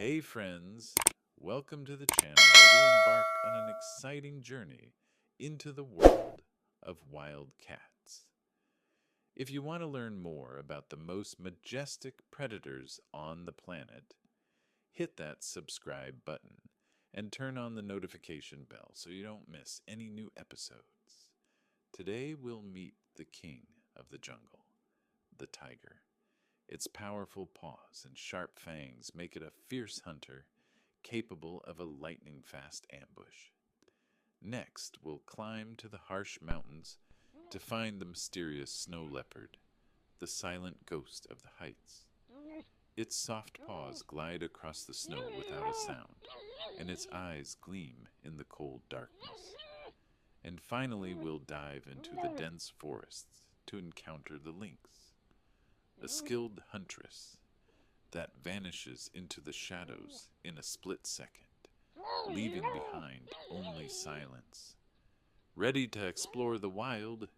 Hey friends, welcome to the channel where we embark on an exciting journey into the world of wild cats. If you want to learn more about the most majestic predators on the planet, hit that subscribe button and turn on the notification bell so you don't miss any new episodes. Today we'll meet the king of the jungle, the tiger. Its powerful paws and sharp fangs make it a fierce hunter, capable of a lightning-fast ambush. Next, we'll climb to the harsh mountains to find the mysterious snow leopard, the silent ghost of the heights. Its soft paws glide across the snow without a sound, and its eyes gleam in the cold darkness. And finally, we'll dive into the dense forests to encounter the lynx, a skilled huntress that vanishes into the shadows in a split second, leaving behind only silence. Ready to explore the wild?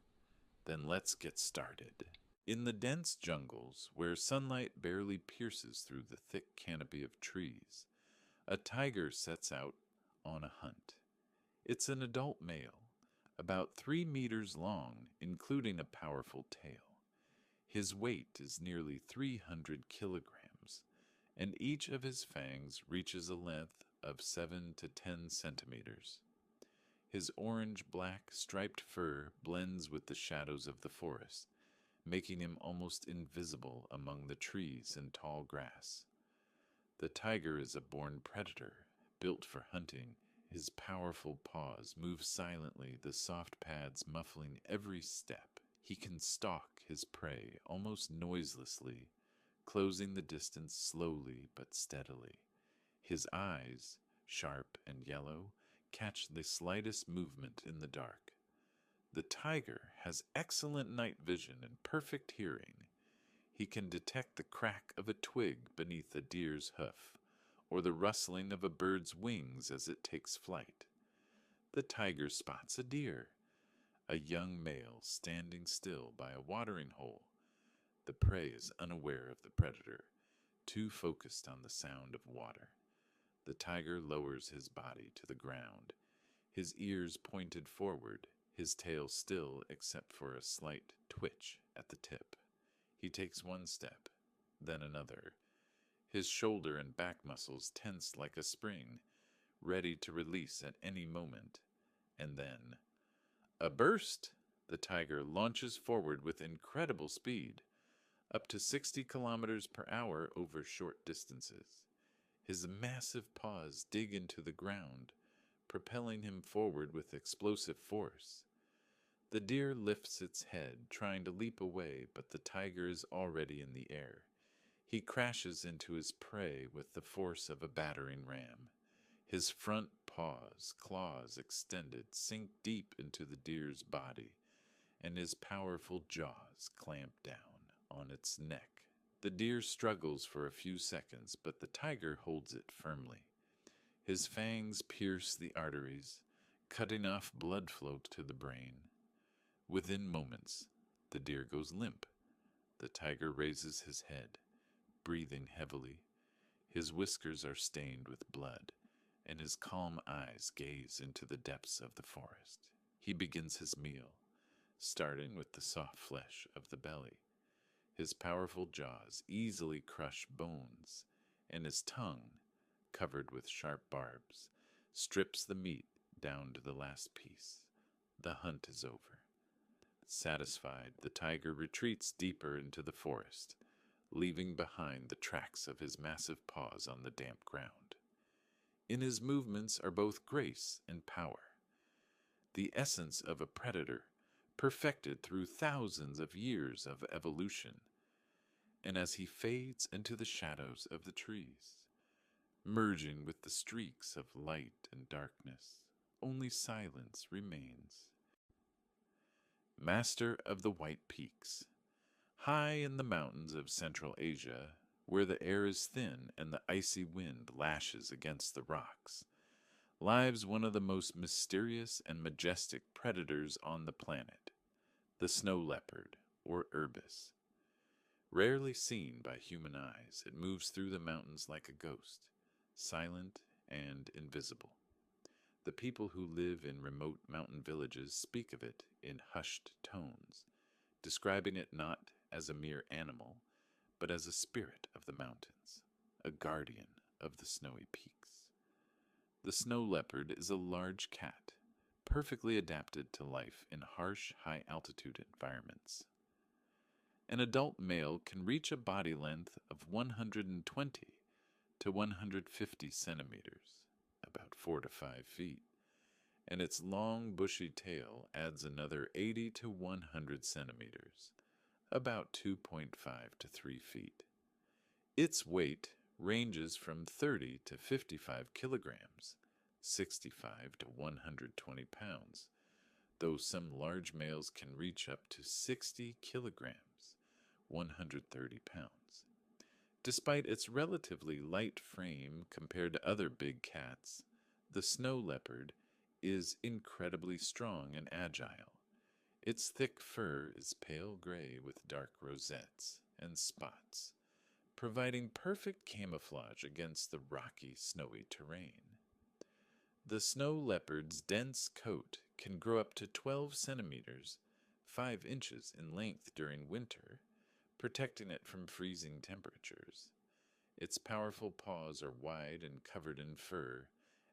Then let's get started. In the dense jungles, where sunlight barely pierces through the thick canopy of trees, a tiger sets out on a hunt. It's an adult male, about 3 meters long, including a powerful tail. His weight is nearly 300 kilograms, and each of his fangs reaches a length of 7 to 10 centimeters. His orange-black striped fur blends with the shadows of the forest, making him almost invisible among the trees and tall grass. The tiger is a born predator, built for hunting. His powerful paws move silently, the soft pads muffling every step. He can stalk his prey almost noiselessly, closing the distance slowly but steadily. His eyes, sharp and yellow, catch the slightest movement in the dark. The tiger has excellent night vision and perfect hearing. He can detect the crack of a twig beneath a deer's hoof, or the rustling of a bird's wings as it takes flight. The tiger spots a deer, a young male standing still by a watering hole. The prey is unaware of the predator, too focused on the sound of water. The tiger lowers his body to the ground, his ears pointed forward, his tail still except for a slight twitch at the tip. He takes one step, then another, his shoulder and back muscles tense like a spring, ready to release at any moment. And then, a burst! The tiger launches forward with incredible speed, up to 60 kilometers per hour over short distances. His massive paws dig into the ground, propelling him forward with explosive force. The deer lifts its head, trying to leap away, but the tiger is already in the air. He crashes into his prey with the force of a battering ram. His front paws, claws extended, sink deep into the deer's body, and his powerful jaws clamp down on its neck. The deer struggles for a few seconds, but the tiger holds it firmly. His fangs pierce the arteries, cutting off blood flow to the brain. Within moments, the deer goes limp. The tiger raises his head, breathing heavily. His whiskers are stained with blood, and his calm eyes gaze into the depths of the forest. He begins his meal, starting with the soft flesh of the belly. His powerful jaws easily crush bones, and his tongue, covered with sharp barbs, strips the meat down to the last piece. The hunt is over. Satisfied, the tiger retreats deeper into the forest, leaving behind the tracks of his massive paws on the damp ground. In his movements are both grace and power, the essence of a predator, perfected through thousands of years of evolution. And as he fades into the shadows of the trees, merging with the streaks of light and darkness, only silence remains. Master of the White Peaks. High in the mountains of Central Asia, where the air is thin and the icy wind lashes against the rocks, lives one of the most mysterious and majestic predators on the planet, the snow leopard, or ibis. Rarely seen by human eyes, it moves through the mountains like a ghost, silent and invisible. The people who live in remote mountain villages speak of it in hushed tones, describing it not as a mere animal, but as a spirit of the mountains, a guardian of the snowy peaks. The snow leopard is a large cat, perfectly adapted to life in harsh, high altitude environments. An adult male can reach a body length of 120 to 150 centimeters, about 4 to 5 feet, and its long, bushy tail adds another 80 to 100 centimeters, about 2.5 to 3 feet. Its weight ranges from 30 to 55 kilograms, 65 to 120 pounds, though some large males can reach up to 60 kilograms, 130 pounds. Despite its relatively light frame compared to other big cats, the snow leopard is incredibly strong and agile. Its thick fur is pale gray with dark rosettes and spots, providing perfect camouflage against the rocky, snowy terrain. The snow leopard's dense coat can grow up to 12 centimeters, 5 inches in length during winter, protecting it from freezing temperatures. Its powerful paws are wide and covered in fur,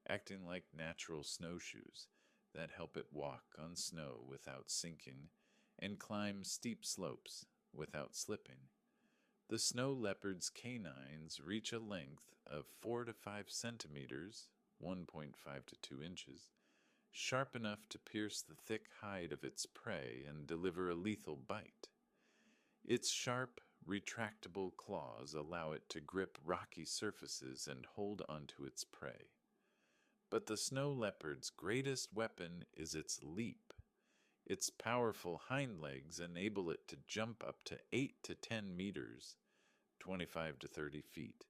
acting like natural snowshoes that help it walk on snow without sinking and climb steep slopes without slipping. The snow leopard's canines reach a length of 4 to 5 centimeters, 1.5 to 2 inches, sharp enough to pierce the thick hide of its prey and deliver a lethal bite. Its sharp, retractable claws allow it to grip rocky surfaces and hold onto its prey. But the snow leopard's greatest weapon is its leap. Its powerful hind legs enable it to jump up to 8 to 10 meters, 25 to 30 feet,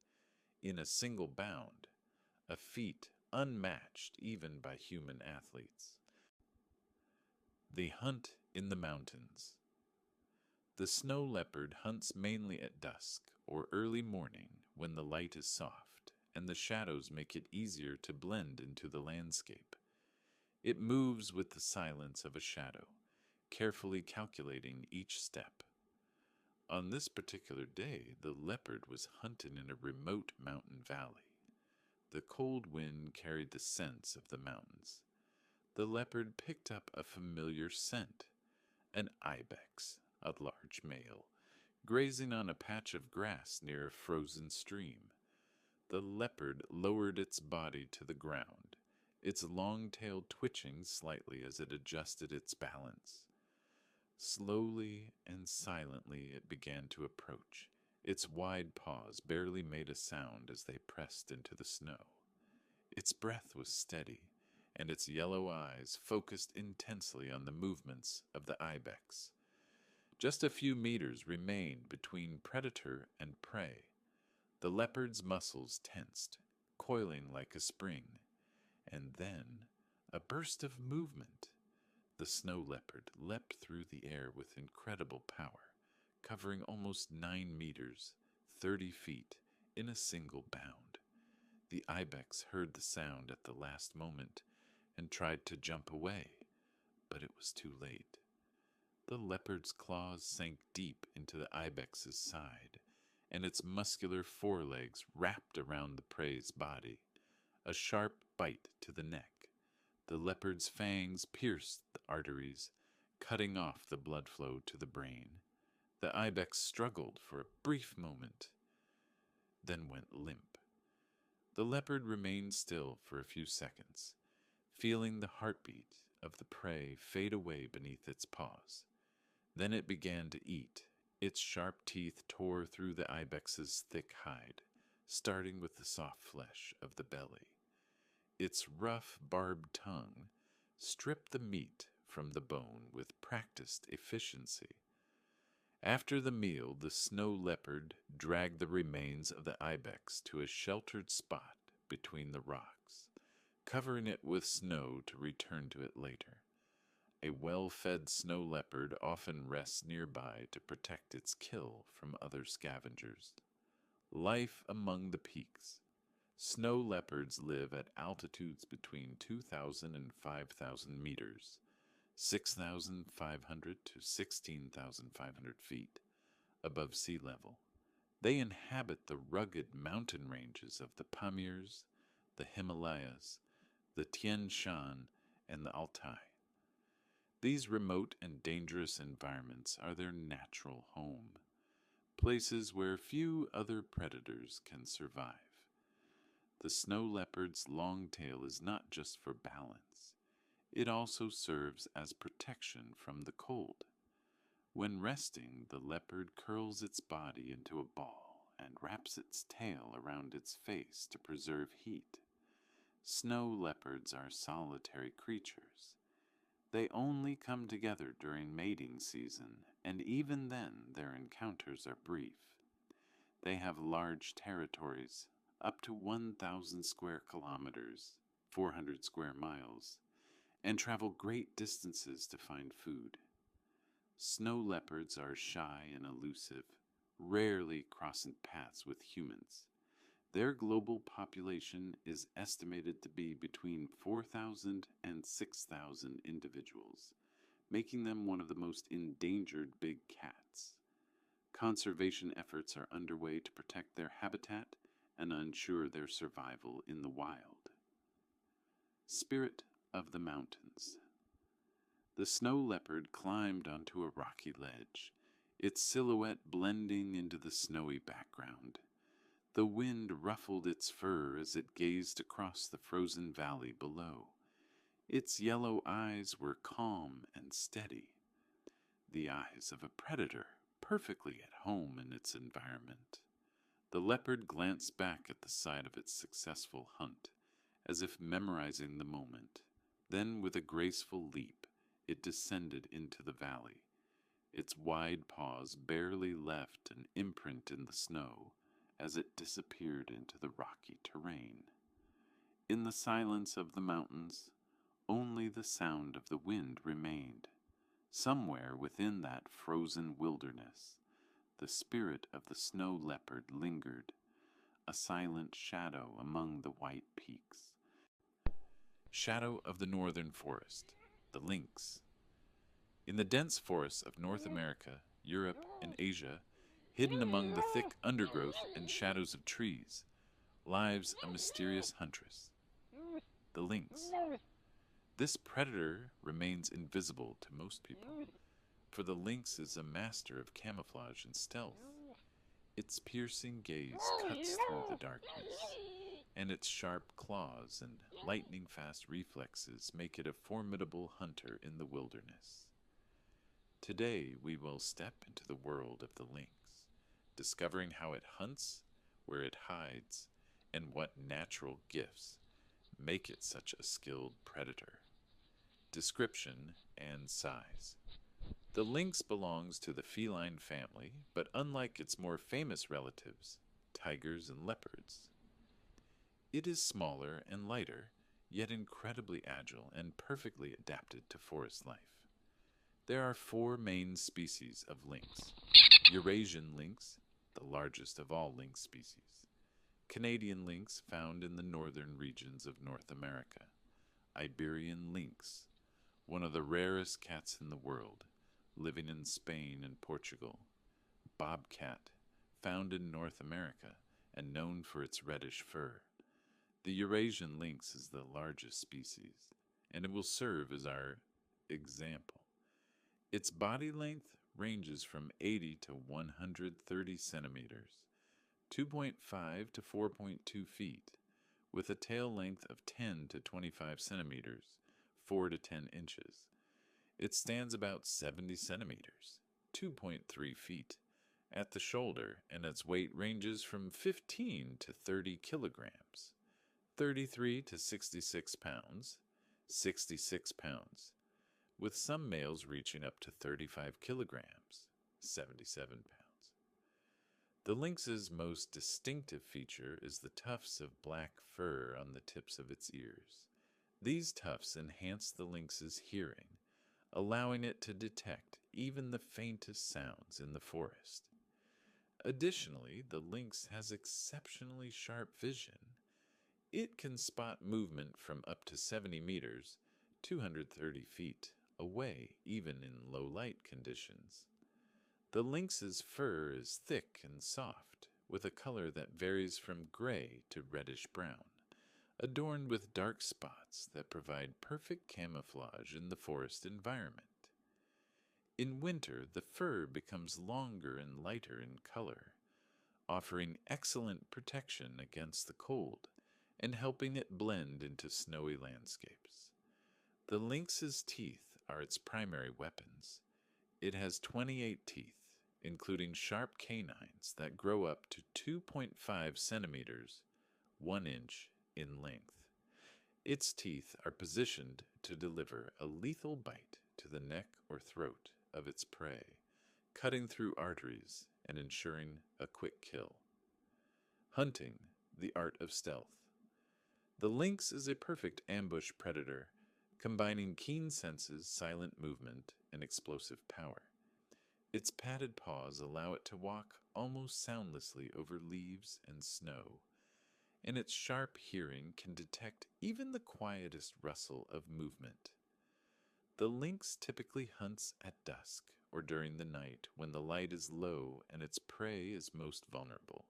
in a single bound, a feat unmatched even by human athletes. They hunt in the mountains. The snow leopard hunts mainly at dusk or early morning when the light is soft and the shadows make it easier to blend into the landscape. It moves with the silence of a shadow, carefully calculating each step. On this particular day, the leopard was hunted in a remote mountain valley. The cold wind carried the scents of the mountains. The leopard picked up a familiar scent, an ibex, a large male, grazing on a patch of grass near a frozen stream. The leopard lowered its body to the ground, its long tail twitching slightly as it adjusted its balance. Slowly and silently it began to approach. Its wide paws barely made a sound as they pressed into the snow. Its breath was steady, and its yellow eyes focused intensely on the movements of the ibex. Just a few meters remained between predator and prey. The leopard's muscles tensed, coiling like a spring, and then a burst of movement. The snow leopard leapt through the air with incredible power, covering almost 9 meters, 30 feet, in a single bound. The ibex heard the sound at the last moment and tried to jump away, but it was too late. The leopard's claws sank deep into the ibex's side, and its muscular forelegs wrapped around the prey's body. A sharp bite to the neck. The leopard's fangs pierced the arteries, cutting off the blood flow to the brain. The ibex struggled for a brief moment, then went limp. The leopard remained still for a few seconds, feeling the heartbeat of the prey fade away beneath its paws. Then it began to eat. Its sharp teeth tore through the ibex's thick hide, starting with the soft flesh of the belly. Its rough, barbed tongue stripped the meat from the bone with practiced efficiency. After the meal, the snow leopard dragged the remains of the ibex to a sheltered spot between the rocks, covering it with snow to return to it later. A well-fed snow leopard often rests nearby to protect its kill from other scavengers. Life among the peaks. Snow leopards live at altitudes between 2,000 and 5,000 meters, 6,500 to 16,500 feet above sea level. They inhabit the rugged mountain ranges of the Pamirs, the Himalayas, the Tian Shan, and the Altai. These remote and dangerous environments are their natural home, places where few other predators can survive. The snow leopard's long tail is not just for balance, it also serves as protection from the cold. When resting, the leopard curls its body into a ball and wraps its tail around its face to preserve heat. Snow leopards are solitary creatures. They only come together during mating season, and even then their encounters are brief. They have large territories, up to 1,000 square kilometers, 400 square miles, and travel great distances to find food. Snow leopards are shy and elusive, rarely crossing paths with humans. Their global population is estimated to be between 4,000 and 6,000 individuals, making them one of the most endangered big cats. Conservation efforts are underway to protect their habitat and ensure their survival in the wild. Spirit of the mountains. The snow leopard climbed onto a rocky ledge, its silhouette blending into the snowy background. The wind ruffled its fur as it gazed across the frozen valley below. Its yellow eyes were calm and steady, the eyes of a predator, perfectly at home in its environment. The leopard glanced back at the site of its successful hunt, as if memorizing the moment. Then, with a graceful leap, it descended into the valley. Its wide paws barely left an imprint in the snow as it disappeared into the rocky terrain. In the silence of the mountains, only the sound of the wind remained. Somewhere within that frozen wilderness, the spirit of the snow leopard lingered, a silent shadow among the white peaks. Shadow of the northern forest, the lynx. In the dense forests of North America, Europe, and Asia, hidden among the thick undergrowth and shadows of trees, lives a mysterious huntress, the lynx. This predator remains invisible to most people, for the lynx is a master of camouflage and stealth. Its piercing gaze cuts through the darkness, and its sharp claws and lightning-fast reflexes make it a formidable hunter in the wilderness. Today we will step into the world of the lynx, discovering how it hunts, where it hides, and what natural gifts make it such a skilled predator. Description and size. The lynx belongs to the feline family, but unlike its more famous relatives, tigers and leopards, it is smaller and lighter, yet incredibly agile and perfectly adapted to forest life. There are 4 main species of lynx. Eurasian lynx, the largest of all lynx species. Canadian lynx, found in the northern regions of North America. Iberian lynx, one of the rarest cats in the world, living in Spain and Portugal. Bobcat, found in North America and known for its reddish fur. The Eurasian lynx is the largest species, and it will serve as our example. Its body length ranges from 80 to 130 centimeters, 2.5 to 4.2 feet, with a tail length of 10 to 25 centimeters, 4 to 10 inches. It stands about 70 centimeters, 2.3 feet, at the shoulder, and its weight ranges from 15 to 30 kilograms, 33 to 66 pounds, 66 pounds, with some males reaching up to 35 kilograms, 77 pounds. The lynx's most distinctive feature is the tufts of black fur on the tips of its ears. These tufts enhance the lynx's hearing, allowing it to detect even the faintest sounds in the forest. Additionally, the lynx has exceptionally sharp vision, it can spot movement from up to 70 meters, 230 feet, away, even in low light conditions. The lynx's fur is thick and soft, with a color that varies from gray to reddish brown, adorned with dark spots that provide perfect camouflage in the forest environment. In winter, the fur becomes longer and lighter in color, offering excellent protection against the cold and helping it blend into snowy landscapes. The lynx's teeth are its primary weapons. It has 28 teeth, including sharp canines that grow up to 2.5 centimeters, 1 inch in length. Its teeth are positioned to deliver a lethal bite to the neck or throat of its prey, cutting through arteries and ensuring a quick kill. Hunting, the art of stealth. The lynx is a perfect ambush predator, combining keen senses, silent movement, and explosive power. Its padded paws allow it to walk almost soundlessly over leaves and snow, and its sharp hearing can detect even the quietest rustle of movement. The lynx typically hunts at dusk or during the night when the light is low and its prey is most vulnerable.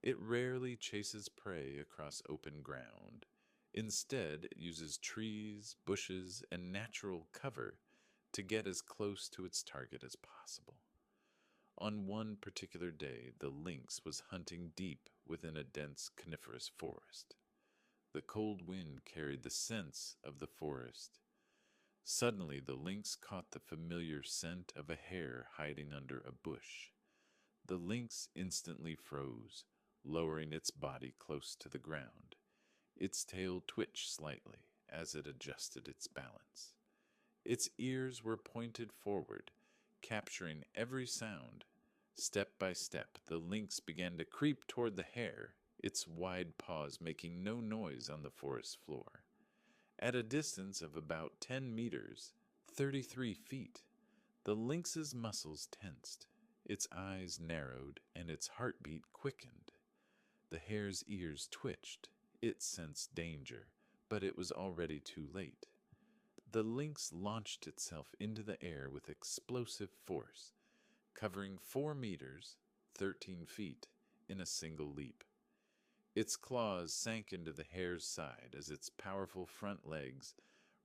It rarely chases prey across open ground. Instead, it uses trees, bushes, and natural cover to get as close to its target as possible. On one particular day, the lynx was hunting deep within a dense coniferous forest. The cold wind carried the scents of the forest. Suddenly, the lynx caught the familiar scent of a hare hiding under a bush. The lynx instantly froze, lowering its body close to the ground. Its tail twitched slightly as it adjusted its balance. Its ears were pointed forward, capturing every sound. Step by step, the lynx began to creep toward the hare, its wide paws making no noise on the forest floor. At a distance of about 10 meters, 33 feet, the lynx's muscles tensed, its eyes narrowed, and its heartbeat quickened. The hare's ears twitched. It sensed danger, but it was already too late. The lynx launched itself into the air with explosive force, covering 4 meters, 13 feet, in a single leap. Its claws sank into the hare's side as its powerful front legs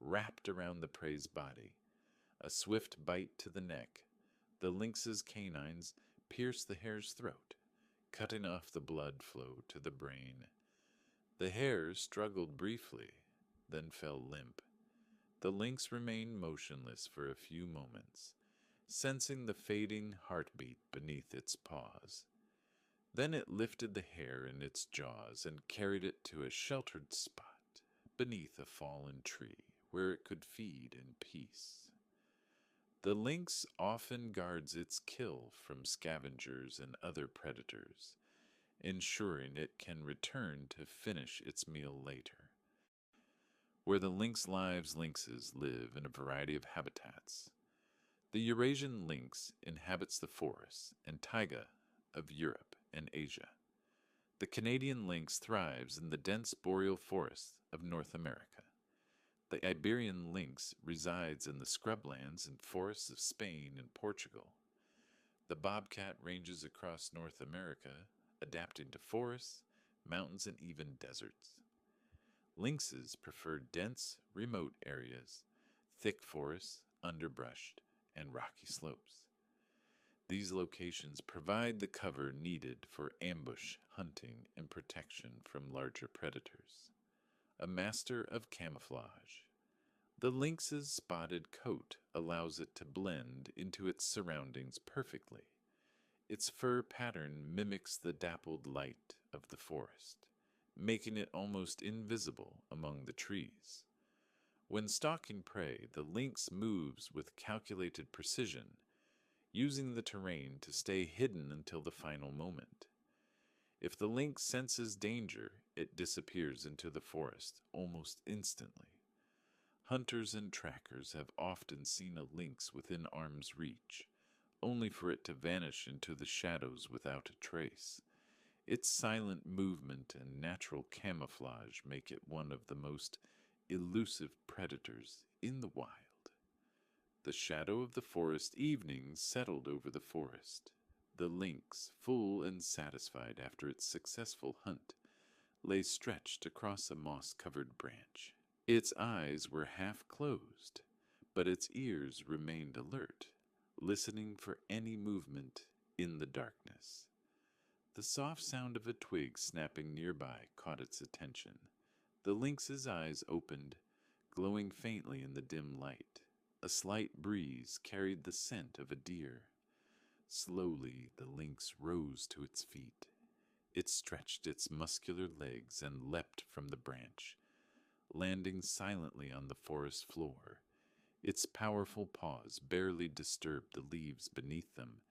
wrapped around the prey's body. A swift bite to the neck. The lynx's canines pierced the hare's throat, cutting off the blood flow to the brain. The hare struggled briefly, then fell limp. The lynx remained motionless for a few moments, sensing the fading heartbeat beneath its paws. Then it lifted the hare in its jaws and carried it to a sheltered spot beneath a fallen tree where it could feed in peace. The lynx often guards its kill from scavengers and other predators, ensuring it can return to finish its meal later. Where the lynx lives, lynxes live in a variety of habitats. The Eurasian lynx inhabits the forests and taiga of Europe and Asia. The Canadian lynx thrives in the dense boreal forests of North America. The Iberian lynx resides in the scrublands and forests of Spain and Portugal. The bobcat ranges across North America, adapting to forests, mountains, and even deserts. Lynxes prefer dense, remote areas, thick forests, underbrush, and rocky slopes. These locations provide the cover needed for ambush, hunting, and protection from larger predators. A master of camouflage. The lynx's spotted coat allows it to blend into its surroundings perfectly. Its fur pattern mimics the dappled light of the forest, making it almost invisible among the trees. When stalking prey, the lynx moves with calculated precision, using the terrain to stay hidden until the final moment. If the lynx senses danger, it disappears into the forest almost instantly. Hunters and trackers have often seen a lynx within arm's reach, only for it to vanish into the shadows without a trace. Its silent movement and natural camouflage make it one of the most elusive predators in the wild. The shadow of the forest evening settled over the forest. The lynx, full and satisfied after its successful hunt, lay stretched across a moss-covered branch. Its eyes were half closed, but its ears remained alert, listening for any movement in the darkness. The soft sound of a twig snapping nearby caught its attention. The lynx's eyes opened, glowing faintly in the dim light. A slight breeze carried the scent of a deer. Slowly, the lynx rose to its feet. It stretched its muscular legs and leapt from the branch, landing silently on the forest floor. Its powerful paws barely disturbed the leaves beneath them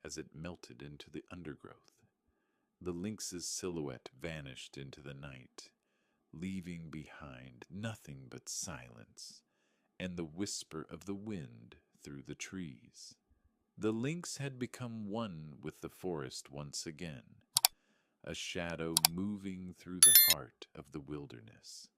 as it melted into the undergrowth. The lynx's silhouette vanished into the night, leaving behind nothing but silence and the whisper of the wind through the trees. The lynx had become one with the forest once again, a shadow moving through the heart of the wilderness.